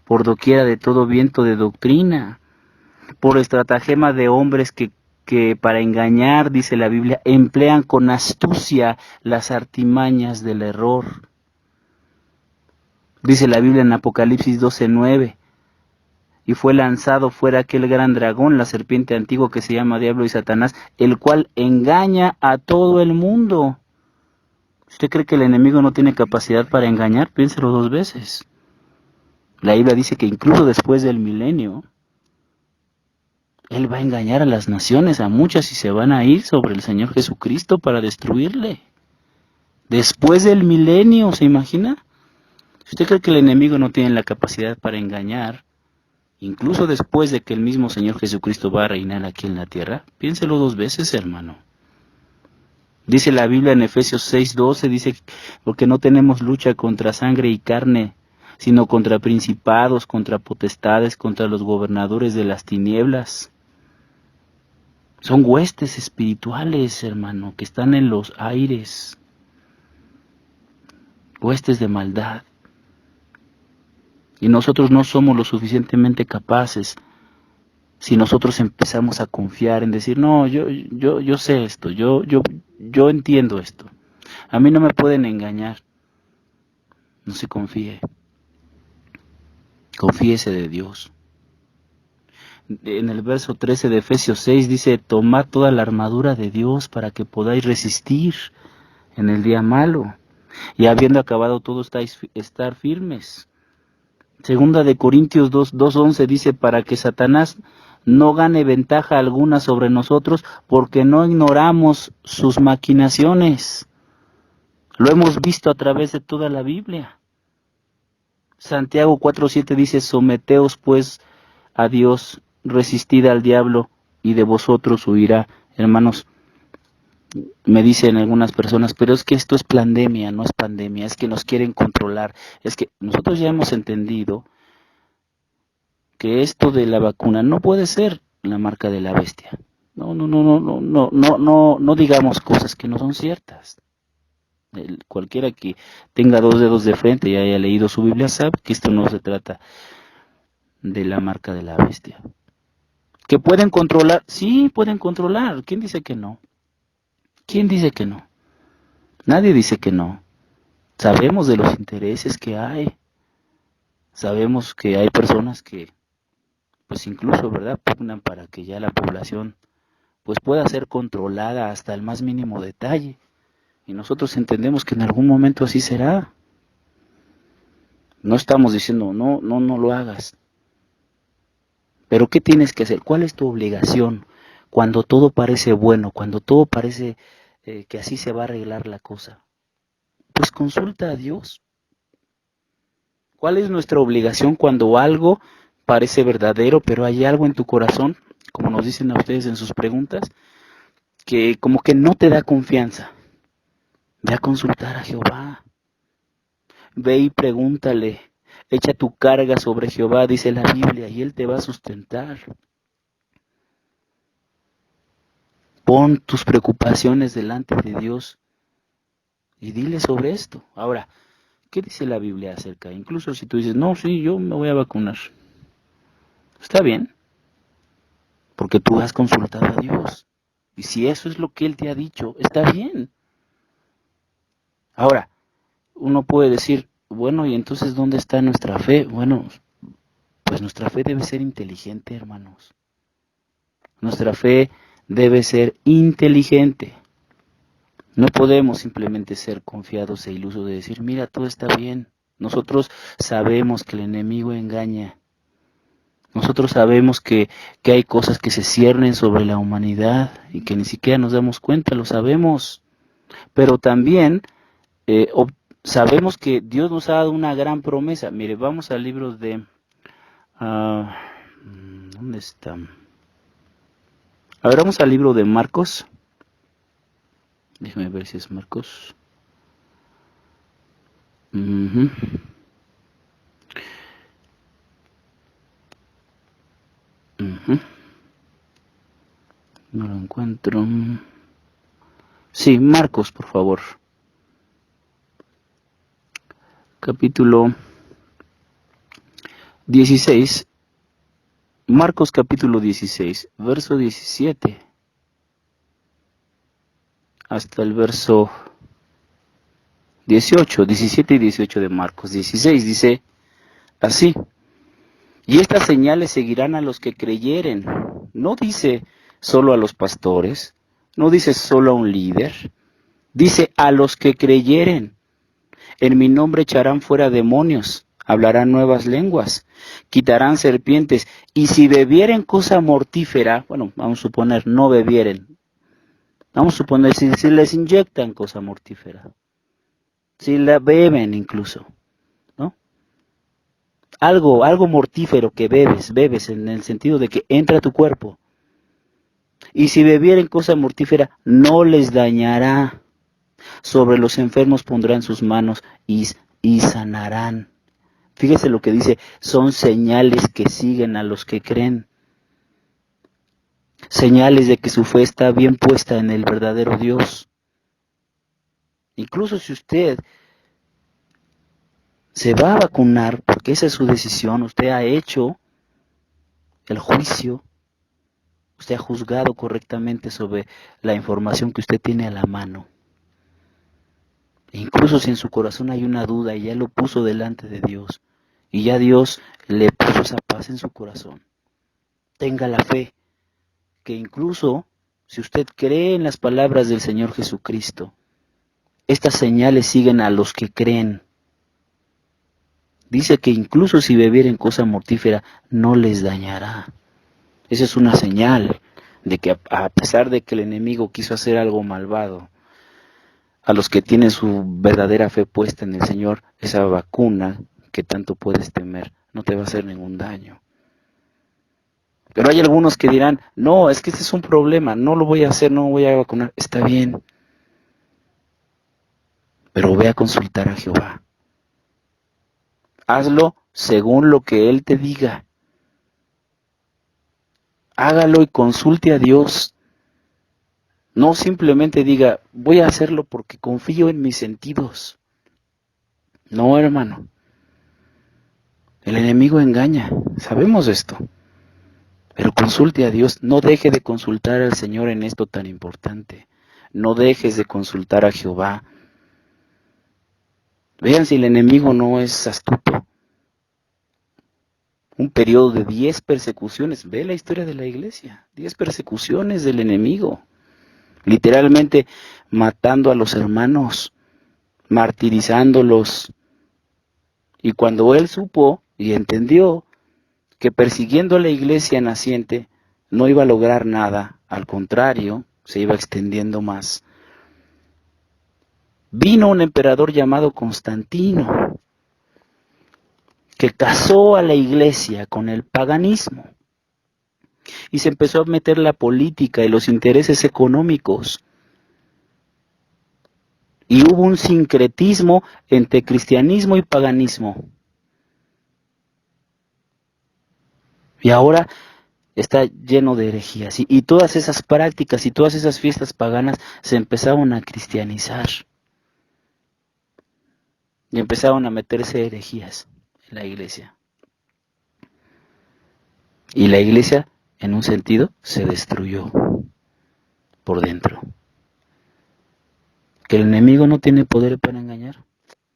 por doquiera de todo viento de doctrina, por estratagema de hombres que para engañar, dice la Biblia, emplean con astucia las artimañas del error. Dice la Biblia en Apocalipsis 12:9, y fue lanzado fuera aquel gran dragón, la serpiente antigua que se llama Diablo y Satanás, el cual engaña a todo el mundo. ¿Usted cree que el enemigo no tiene capacidad para engañar? Piénselo dos veces. La Biblia dice que incluso después del milenio, Él va a engañar a las naciones, a muchas, y se van a ir sobre el Señor Jesucristo para destruirle. Después del milenio, ¿se imagina? Si usted cree que el enemigo no tiene la capacidad para engañar, incluso después de que el mismo Señor Jesucristo va a reinar aquí en la tierra, piénselo dos veces, hermano. Dice la Biblia en Efesios 6:12, dice, porque no tenemos lucha contra sangre y carne, sino contra principados, contra potestades, contra los gobernadores de las tinieblas. Son huestes espirituales, hermano, que están en los aires, huestes de maldad. Y nosotros no somos lo suficientemente capaces si nosotros empezamos a confiar en decir, no, yo sé esto, yo entiendo esto. A mí no me pueden engañar. No se confíe. Confíese de Dios. En el verso 13 de Efesios 6 dice, tomad toda la armadura de Dios para que podáis resistir en el día malo. Y habiendo acabado todo, estar firmes. Segunda de Corintios 2:11 dice, para que Satanás no gane ventaja alguna sobre nosotros, porque no ignoramos sus maquinaciones. Lo hemos visto a través de toda la Biblia. Santiago 4:7 dice, someteos pues a Dios, resistid al diablo, y de vosotros huirá. Hermanos, me dicen algunas personas, pero es que esto es pandemia, no es pandemia, es que nos quieren controlar. Es que nosotros ya hemos entendido que esto de la vacuna no puede ser la marca de la bestia. No digamos cosas que no son ciertas. Cualquiera que tenga dos dedos de frente y haya leído su Biblia sabe que esto no se trata de la marca de la bestia. ¿Que pueden controlar? Sí, pueden controlar. ¿Quién dice que no? ¿Quién dice que no? Nadie dice que no. Sabemos de los intereses que hay. Sabemos que hay personas que, pues incluso, ¿verdad?, pugnan para que ya la población pues pueda ser controlada hasta el más mínimo detalle. Y nosotros entendemos que en algún momento así será. No estamos diciendo, no lo hagas. Pero ¿qué tienes que hacer? ¿Cuál es tu obligación? Cuando todo parece bueno, cuando todo parece que así se va a arreglar la cosa. Pues consulta a Dios. ¿Cuál es nuestra obligación cuando algo parece verdadero, pero hay algo en tu corazón, como nos dicen a ustedes en sus preguntas, que como que no te da confianza? Ve a consultar a Jehová. Ve y pregúntale. Echa tu carga sobre Jehová, dice la Biblia, y Él te va a sustentar. Pon tus preocupaciones delante de Dios y dile sobre esto. Ahora, ¿qué dice la Biblia acerca? Incluso si tú dices, no, sí, yo me voy a vacunar. Está bien, porque tú has consultado a Dios. Y si eso es lo que Él te ha dicho, está bien. Ahora, uno puede decir, bueno, ¿y entonces dónde está nuestra fe? Bueno, pues nuestra fe debe ser inteligente, hermanos. Nuestra fe debe ser inteligente. No podemos simplemente ser confiados e ilusos de decir, mira, todo está bien. Nosotros sabemos que el enemigo engaña. Nosotros sabemos que hay cosas que se ciernen sobre la humanidad y que ni siquiera nos damos cuenta, lo sabemos. Pero también sabemos que Dios nos ha dado una gran promesa. Mire, vamos al libro de... ¿dónde está? A ver, vamos al libro de Marcos. Déjame ver si es Marcos. Ujú. Ujú. No lo encuentro. Sí, Marcos, por favor. Capítulo 16. Marcos capítulo 16, verso 17 hasta el verso 18, 17 y 18 de Marcos 16 dice así: y estas señales seguirán a los que creyeren. No dice solo a los pastores, no dice solo a un líder, dice a los que creyeren. En mi nombre echarán fuera demonios, hablarán nuevas lenguas, quitarán serpientes, y si bebieren cosa mortífera, bueno, vamos a suponer, no bebieren, vamos a suponer si les inyectan cosa mortífera, si la beben incluso, ¿no? Algo mortífero que bebes en el sentido de que entra a tu cuerpo. Y si bebieren cosa mortífera, no les dañará. Sobre los enfermos pondrán sus manos y sanarán. Fíjese lo que dice, son señales que siguen a los que creen. Señales de que su fe está bien puesta en el verdadero Dios. Incluso si usted se va a vacunar, porque esa es su decisión, usted ha hecho el juicio, usted ha juzgado correctamente sobre la información que usted tiene a la mano. Incluso si en su corazón hay una duda y ya lo puso delante de Dios, y ya Dios le puso esa paz en su corazón, tenga la fe, que incluso si usted cree en las palabras del Señor Jesucristo, estas señales siguen a los que creen. Dice que incluso si bebieren cosa mortífera, no les dañará. Esa es una señal de que a pesar de que el enemigo quiso hacer algo malvado, a los que tienen su verdadera fe puesta en el Señor, esa vacuna que tanto puedes temer no te va a hacer ningún daño. Pero hay algunos que dirán, no, es que este es un problema, no lo voy a hacer, no voy a vacunar. Está bien, pero ve a consultar a Jehová. Hazlo según lo que Él te diga. Hágalo y consulte a Dios. No simplemente diga, voy a hacerlo porque confío en mis sentidos. No, hermano. El enemigo engaña, sabemos esto. Pero consulte a Dios, no deje de consultar al Señor en esto tan importante. No dejes de consultar a Jehová. Vean si el enemigo no es astuto. Un periodo de 10 persecuciones. Ve la historia de la iglesia. 10 persecuciones del enemigo. Literalmente matando a los hermanos, martirizándolos. Y cuando él supo y entendió que persiguiendo a la iglesia naciente no iba a lograr nada, al contrario, se iba extendiendo más, vino un emperador llamado Constantino, que casó a la iglesia con el paganismo y se empezó a meter la política y los intereses económicos. Y hubo un sincretismo entre cristianismo y paganismo. Y ahora está lleno de herejías. Y todas esas prácticas y todas esas fiestas paganas se empezaron a cristianizar. Y empezaron a meterse herejías en la iglesia. Y la iglesia, en un sentido, se destruyó por dentro. ¿Que el enemigo no tiene poder para engañar?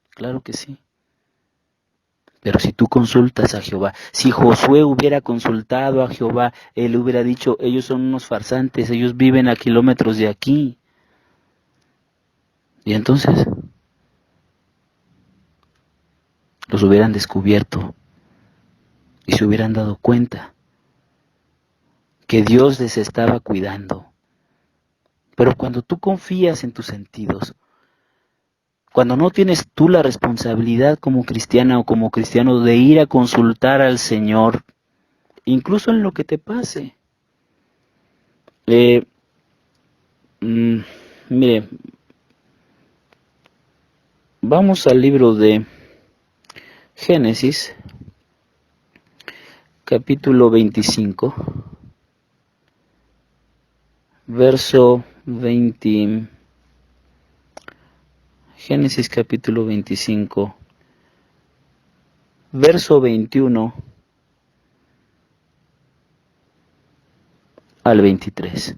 Claro que sí. Pero si tú consultas a Jehová, si Josué hubiera consultado a Jehová, él hubiera dicho, ellos son unos farsantes, ellos viven a kilómetros de aquí. Y entonces los hubieran descubierto y se hubieran dado cuenta que Dios les estaba cuidando. Pero cuando tú confías en tus sentidos, cuando no tienes tú la responsabilidad como cristiana o como cristiano de ir a consultar al Señor, incluso en lo que te pase. Mire, vamos al libro de Génesis, capítulo 25, verso 20. Génesis capítulo 25, verso 21 al 23.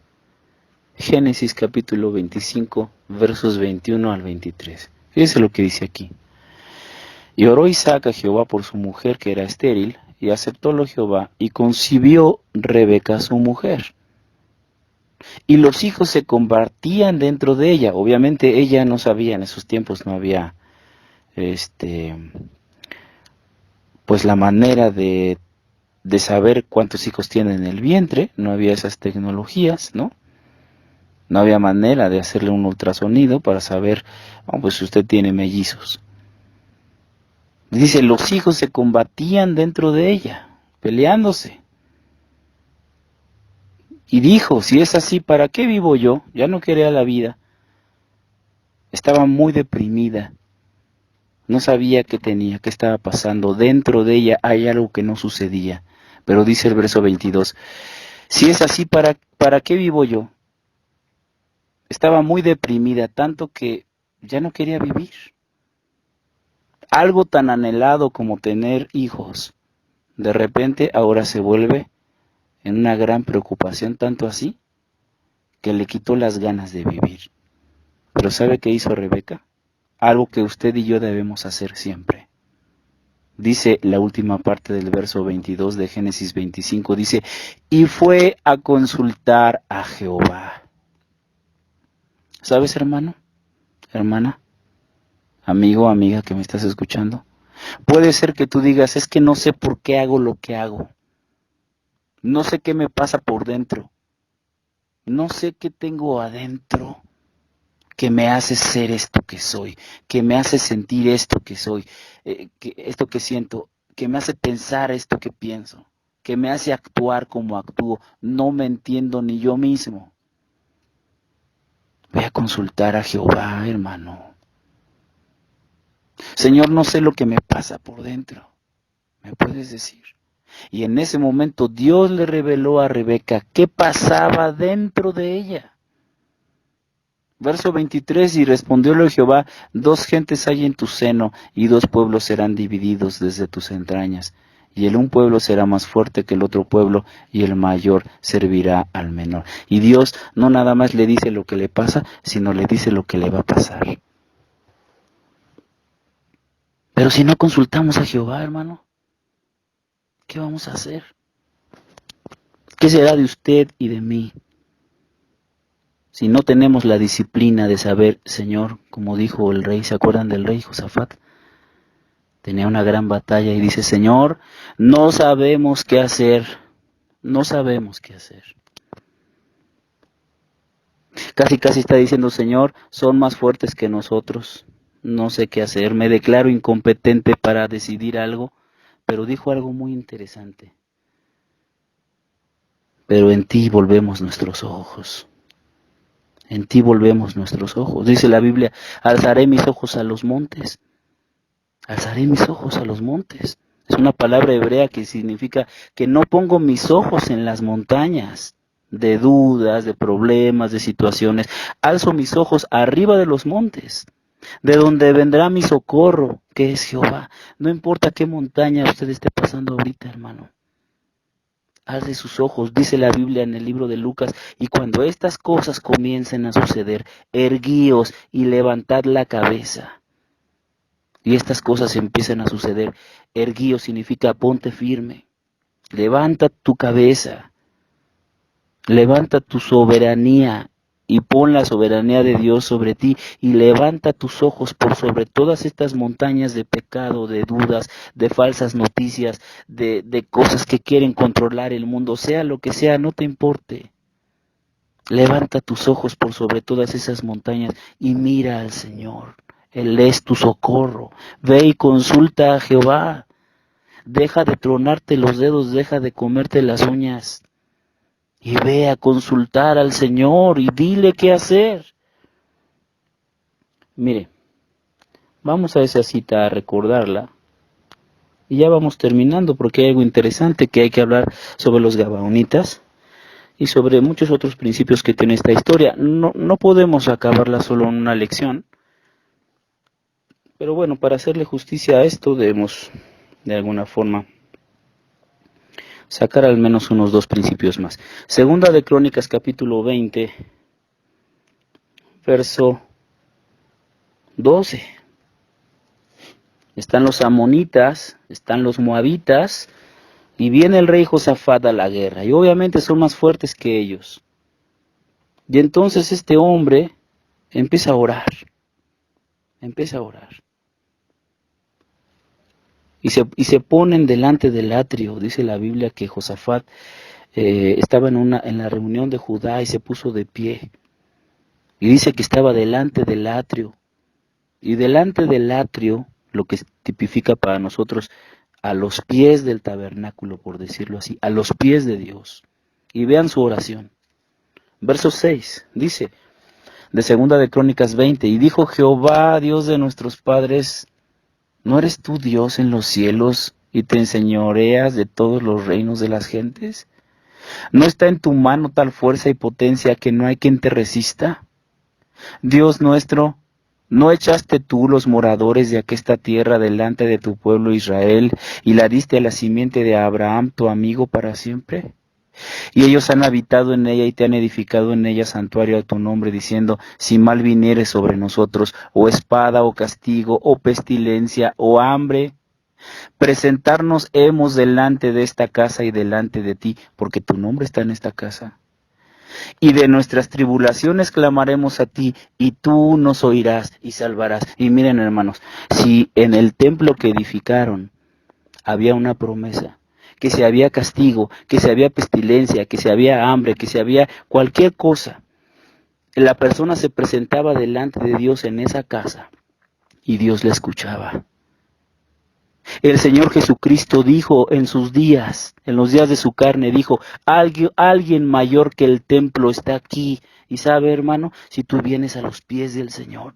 Génesis capítulo 25, versos 21 al 23. Fíjense lo que dice aquí. Y oró Isaac a Jehová por su mujer que era estéril, y aceptólo Jehová, y concibió Rebeca su mujer. Y los hijos se compartían dentro de ella. Obviamente ella no sabía, en esos tiempos no había pues la manera de saber cuántos hijos tienen en el vientre, no había esas tecnologías, ¿no? No había manera de hacerle un ultrasonido para saber, pues si usted tiene mellizos. Dice, los hijos se combatían dentro de ella, peleándose. Y dijo, si es así, ¿para qué vivo yo? Ya no quería la vida. Estaba muy deprimida. No sabía qué tenía, qué estaba pasando. Dentro de ella hay algo que no sucedía. Pero dice el verso 22, si es así, ¿para qué vivo yo? Estaba muy deprimida, tanto que ya no quería vivir. Algo tan anhelado como tener hijos, de repente ahora se vuelve en una gran preocupación, tanto así, que le quitó las ganas de vivir. Pero ¿sabe qué hizo Rebeca? Algo que usted y yo debemos hacer siempre. Dice la última parte del verso 22 de Génesis 25, dice, y fue a consultar a Jehová. ¿Sabes, hermano? Hermana, amigo, amiga que me estás escuchando. Puede ser que tú digas, es que no sé por qué hago lo que hago. No sé qué me pasa por dentro. No sé qué tengo adentro que me hace ser esto que soy, que me hace sentir esto que soy, esto que siento, que me hace pensar esto que pienso, que me hace actuar como actúo. No me entiendo ni yo mismo. Voy a consultar a Jehová, hermano. Señor, no sé lo que me pasa por dentro. ¿Me puedes decir? Y en ese momento Dios le reveló a Rebeca qué pasaba dentro de ella. Verso 23, y respondióle Jehová, 2 gentes hay en tu seno, y 2 pueblos serán divididos desde tus entrañas. Y el un pueblo será más fuerte que el otro pueblo, y el mayor servirá al menor. Y Dios no nada más le dice lo que le pasa, sino le dice lo que le va a pasar. Pero si no consultamos a Jehová, hermano, ¿qué vamos a hacer? ¿Qué será de usted y de mí? Si no tenemos la disciplina de saber, Señor, como dijo el rey, ¿se acuerdan del rey Josafat? Tenía una gran batalla y dice, Señor, no sabemos qué hacer, no sabemos qué hacer. Casi está diciendo, Señor, son más fuertes que nosotros, no sé qué hacer, me declaro incompetente para decidir algo, pero dijo algo muy interesante. Pero en ti volvemos nuestros ojos. En ti volvemos nuestros ojos. Dice la Biblia, alzaré mis ojos a los montes. Alzaré mis ojos a los montes. Es una palabra hebrea que significa que no pongo mis ojos en las montañas de dudas, de problemas, de situaciones. Alzo mis ojos arriba de los montes, de donde vendrá mi socorro, que es Jehová. No importa qué montaña usted esté pasando ahorita, hermano. Alce sus ojos, dice la Biblia en el libro de Lucas, y cuando estas cosas comiencen a suceder, erguíos y levantad la cabeza. Y estas cosas empiezan a suceder. Erguíos significa ponte firme. Levanta tu cabeza. Levanta tu soberanía y pon la soberanía de Dios sobre ti y levanta tus ojos por sobre todas estas montañas de pecado, de dudas, de falsas noticias, de cosas que quieren controlar el mundo, sea lo que sea, no te importe. Levanta tus ojos por sobre todas esas montañas y mira al Señor. Él es tu socorro. Ve y consulta a Jehová. Deja de tronarte los dedos, deja de comerte las uñas. Y ve a consultar al Señor y dile qué hacer. Mire, vamos a esa cita a recordarla. Y ya vamos terminando porque hay algo interesante que hay que hablar sobre los gabaonitas y sobre muchos otros principios que tiene esta historia. No podemos acabarla solo en una lección. Pero bueno, para hacerle justicia a esto debemos de alguna forma sacar al menos unos 2 principios más. Segunda de Crónicas capítulo 20, verso 12. Están los amonitas, están los moabitas, y viene el rey Josafat a la guerra, y obviamente son más fuertes que ellos. Y entonces este hombre empieza a orar, y se ponen delante del atrio. Dice la Biblia que Josafat estaba en la reunión de Judá y se puso de pie. Y dice que estaba delante del atrio. Y delante del atrio, lo que tipifica para nosotros, a los pies del tabernáculo, por decirlo así, a los pies de Dios. Y vean su oración. Verso 6, dice, de segunda de Crónicas 20, y dijo Jehová, Dios de nuestros padres, ¿no eres tú Dios en los cielos y te enseñoreas de todos los reinos de las gentes? ¿No está en tu mano tal fuerza y potencia que no hay quien te resista? Dios nuestro, ¿no echaste tú los moradores de aquesta tierra delante de tu pueblo Israel y la diste a la simiente de Abraham, tu amigo, para siempre? Y ellos han habitado en ella y te han edificado en ella santuario a tu nombre, diciendo, si mal viniere sobre nosotros, o espada, o castigo, o pestilencia, o hambre, presentarnos hemos delante de esta casa y delante de ti, porque tu nombre está en esta casa. Y de nuestras tribulaciones clamaremos a ti, y tú nos oirás y salvarás. Y miren, hermanos, si en el templo que edificaron había una promesa, que si había castigo, que si había pestilencia, que si había hambre, que si había cualquier cosa, la persona se presentaba delante de Dios en esa casa y Dios le escuchaba. El Señor Jesucristo dijo en sus días, en los días de su carne, dijo, alguien mayor que el templo está aquí. Y sabe, hermano, si tú vienes a los pies del Señor,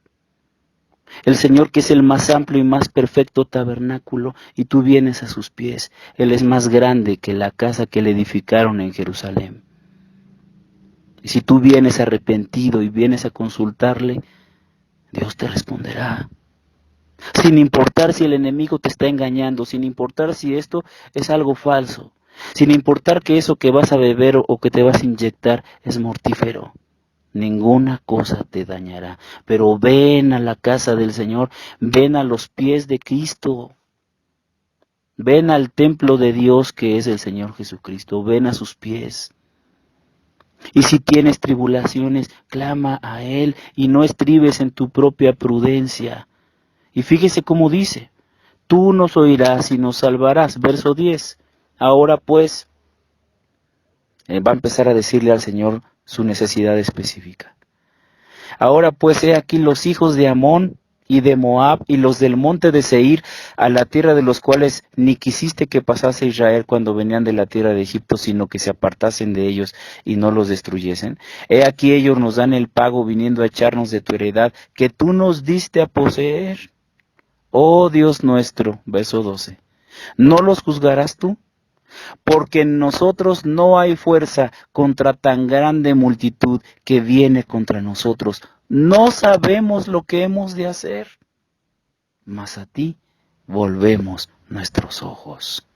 el Señor que es el más amplio y más perfecto tabernáculo, y tú vienes a sus pies, Él es más grande que la casa que le edificaron en Jerusalén. Y si tú vienes arrepentido y vienes a consultarle, Dios te responderá. Sin importar si el enemigo te está engañando, sin importar si esto es algo falso, sin importar que eso que vas a beber o que te vas a inyectar es mortífero. Ninguna cosa te dañará. Pero ven a la casa del Señor, ven a los pies de Cristo, ven al templo de Dios que es el Señor Jesucristo, ven a sus pies. Y si tienes tribulaciones, clama a Él y no estribes en tu propia prudencia. Y fíjese cómo dice, tú nos oirás y nos salvarás. Verso 10. Ahora pues, va a empezar a decirle al Señor su necesidad específica. Ahora pues, he aquí los hijos de Amón y de Moab y los del monte de Seir, a la tierra de los cuales ni quisiste que pasase Israel cuando venían de la tierra de Egipto, sino que se apartasen de ellos y no los destruyesen. He aquí ellos nos dan el pago viniendo a echarnos de tu heredad, que tú nos diste a poseer. Oh Dios nuestro, verso 12, ¿no los juzgarás tú? Porque en nosotros no hay fuerza contra tan grande multitud que viene contra nosotros. No sabemos lo que hemos de hacer, mas a ti volvemos nuestros ojos.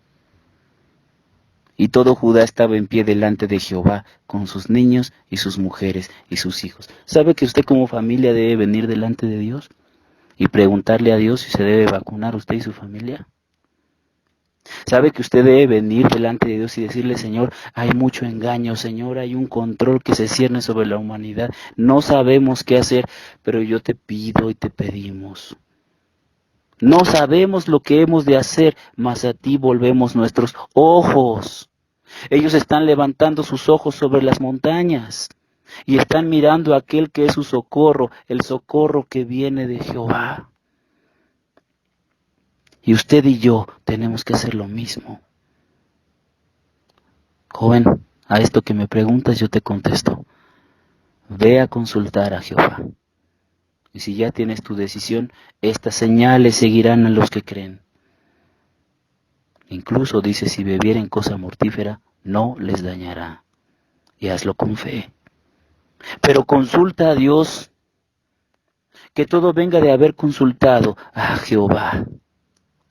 Y todo Judá estaba en pie delante de Jehová, con sus niños y sus mujeres y sus hijos. ¿Sabe que usted como familia debe venir delante de Dios y preguntarle a Dios si se debe vacunar usted y su familia? ¿Sabe que usted debe venir delante de Dios y decirle, Señor, hay mucho engaño, Señor, hay un control que se cierne sobre la humanidad, no sabemos qué hacer, pero yo te pido y te pedimos. No sabemos lo que hemos de hacer, mas a ti volvemos nuestros ojos. Ellos están levantando sus ojos sobre las montañas y están mirando a aquel que es su socorro, el socorro que viene de Jehová. Y usted y yo tenemos que hacer lo mismo. Joven, a esto que me preguntas yo te contesto. Ve a consultar a Jehová. Y si ya tienes tu decisión, estas señales seguirán a los que creen. Incluso dice, si bebieren cosa mortífera, no les dañará. Y hazlo con fe. Pero consulta a Dios, que todo venga de haber consultado a Jehová,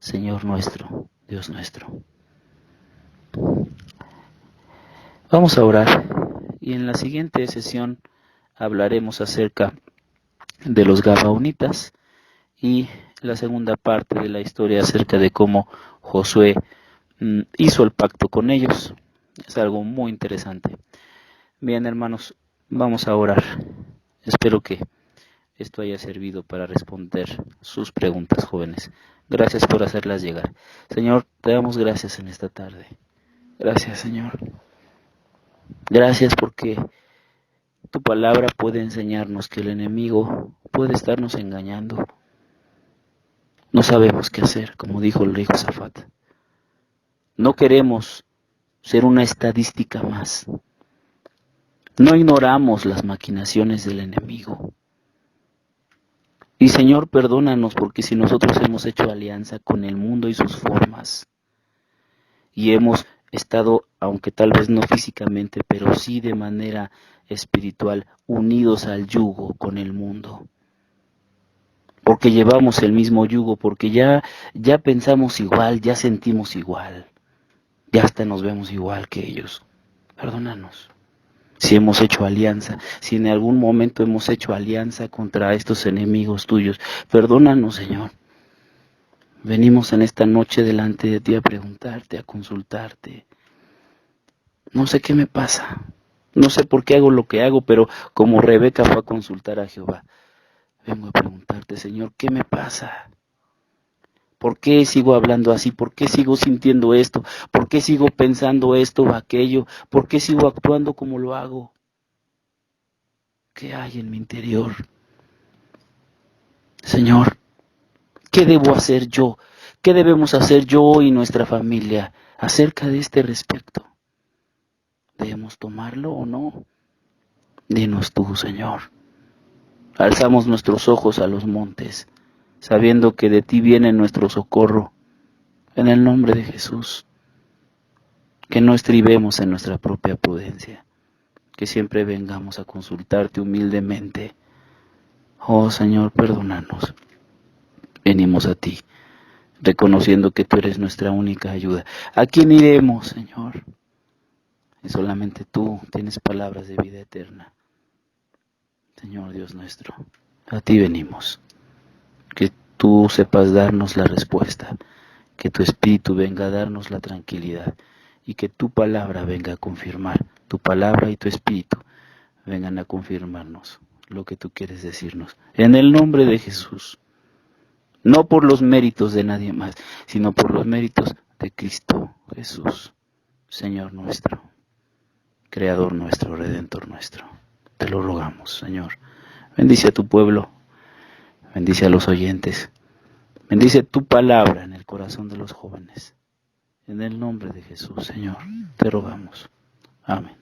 Señor nuestro, Dios nuestro. Vamos a orar y en la siguiente sesión hablaremos acerca de los Gabaonitas y la segunda parte de la historia acerca de cómo Josué hizo el pacto con ellos. Es algo muy interesante. Bien, hermanos, vamos a orar. Espero que esto haya servido para responder sus preguntas, jóvenes. Gracias por hacerlas llegar. Señor, te damos gracias en esta tarde. Gracias, Señor. Gracias porque tu palabra puede enseñarnos que el enemigo puede estarnos engañando. No sabemos qué hacer, como dijo el rey Josafat. No queremos ser una estadística más. No ignoramos las maquinaciones del enemigo. Y Señor, perdónanos porque si nosotros hemos hecho alianza con el mundo y sus formas, y hemos estado, aunque tal vez no físicamente, pero sí de manera espiritual, unidos al yugo con el mundo, porque llevamos el mismo yugo, porque ya pensamos igual, ya sentimos igual, ya hasta nos vemos igual que ellos. Perdónanos. Si hemos hecho alianza, si en algún momento hemos hecho alianza contra estos enemigos tuyos, perdónanos, Señor. Venimos en esta noche delante de ti a preguntarte, a consultarte. No sé qué me pasa, no sé por qué hago lo que hago, pero como Rebeca fue a consultar a Jehová, vengo a preguntarte, Señor, ¿qué me pasa? ¿Por qué sigo hablando así? ¿Por qué sigo sintiendo esto? ¿Por qué sigo pensando esto o aquello? ¿Por qué sigo actuando como lo hago? ¿Qué hay en mi interior? Señor, ¿qué debo hacer yo? ¿Qué debemos hacer yo y nuestra familia acerca de este respecto? ¿Debemos tomarlo o no? Dinos tú, Señor. Alzamos nuestros ojos a los montes, sabiendo que de ti viene nuestro socorro. En el nombre de Jesús, que no estribemos en nuestra propia prudencia, que siempre vengamos a consultarte humildemente. Oh Señor, perdónanos. Venimos a ti, reconociendo que tú eres nuestra única ayuda. ¿A quién iremos, Señor? Y solamente tú tienes palabras de vida eterna. Señor Dios nuestro, a ti venimos. Que tú sepas darnos la respuesta, que tu Espíritu venga a darnos la tranquilidad y que tu palabra venga a confirmar, tu palabra y tu Espíritu vengan a confirmarnos lo que tú quieres decirnos. En el nombre de Jesús, no por los méritos de nadie más, sino por los méritos de Cristo Jesús, Señor nuestro, Creador nuestro, Redentor nuestro. Te lo rogamos, Señor. Bendice a tu pueblo, bendice a los oyentes, bendice tu palabra en el corazón de los jóvenes. En el nombre de Jesús, Señor, te rogamos. Amén.